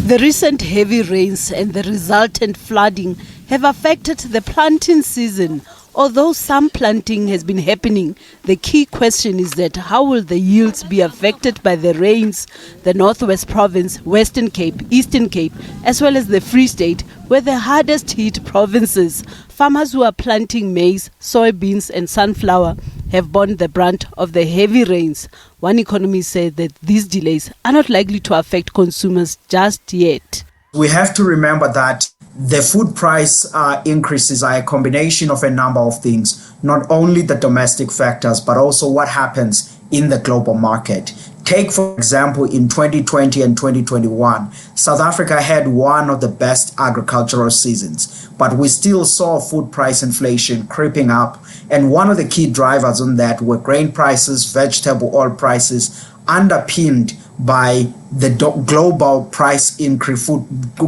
The recent heavy rains and the resultant flooding have affected the planting season. Although some planting has been happening, the key question is that how will the yields be affected by the rains? The Northwest Province, Western Cape, Eastern Cape, as well as the Free State were the hardest hit provinces. Farmers who are planting maize, soybeans and sunflower have borne the brunt of the heavy rains. One economist said that these delays are not likely to affect consumers just yet. We have to remember that the food price increases are a combination of a number of things, not only the domestic factors, but also what happens in the global market. Take, for example, in 2020 and 2021, South Africa had one of the best agricultural seasons, but we still saw food price inflation creeping up. And one of the key drivers on that were grain prices, vegetable oil prices, underpinned by the global price increase,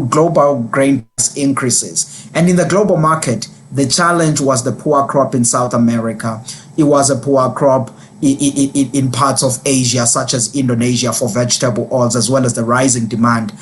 global grain price increases. And in the global market, the challenge was the poor crop in South America. It was a poor crop in parts of Asia, such as Indonesia, for vegetable oils, as well as the rising demand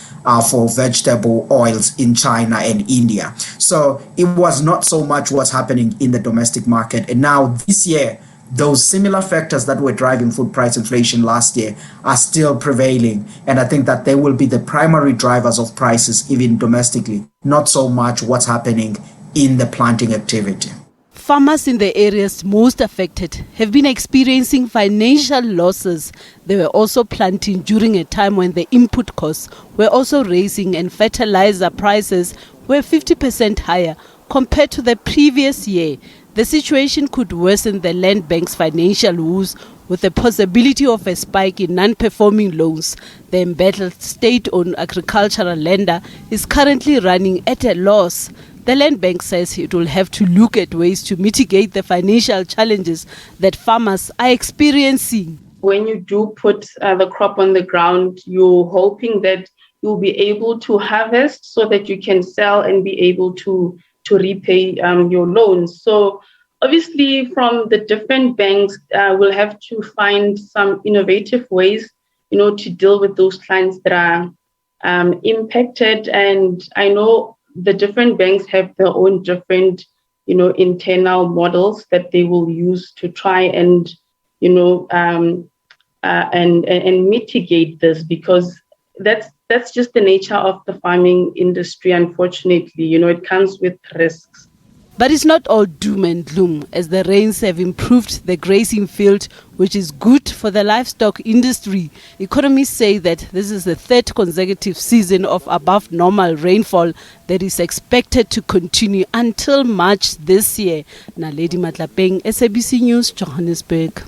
for vegetable oils in China and India. So it was not so much what's happening in the domestic market. And now this year, those similar factors that were driving food price inflation last year are still prevailing. And I think that they will be the primary drivers of prices, even domestically, not so much what's happening in the planting activity. Farmers in the areas most affected have been experiencing financial losses. They were also planting during a time when the input costs were also rising and fertilizer prices were 50% higher compared to the previous year. The situation could worsen the Land Bank's financial woes with the possibility of a spike in non-performing loans. The embattled state-owned agricultural lender is currently running at a loss. The Land Bank says it will have to look at ways to mitigate the financial challenges that farmers are experiencing. When you do put the crop on the ground, you're hoping that you'll be able to harvest so that you can sell and be able to repay your loans. So obviously from the different banks, we'll have to find some innovative ways, to deal with those clients that are impacted. And I know the different banks have their own different, internal models that they will use to try and, and mitigate this, because that's just the nature of the farming industry, unfortunately. It comes with risks. But it's not all doom and gloom, as the rains have improved the grazing field, which is good for the livestock industry. Economists say that this is the third consecutive season of above normal rainfall that is expected to continue until March this year. Naledi Matlapeng, SABC News, Johannesburg.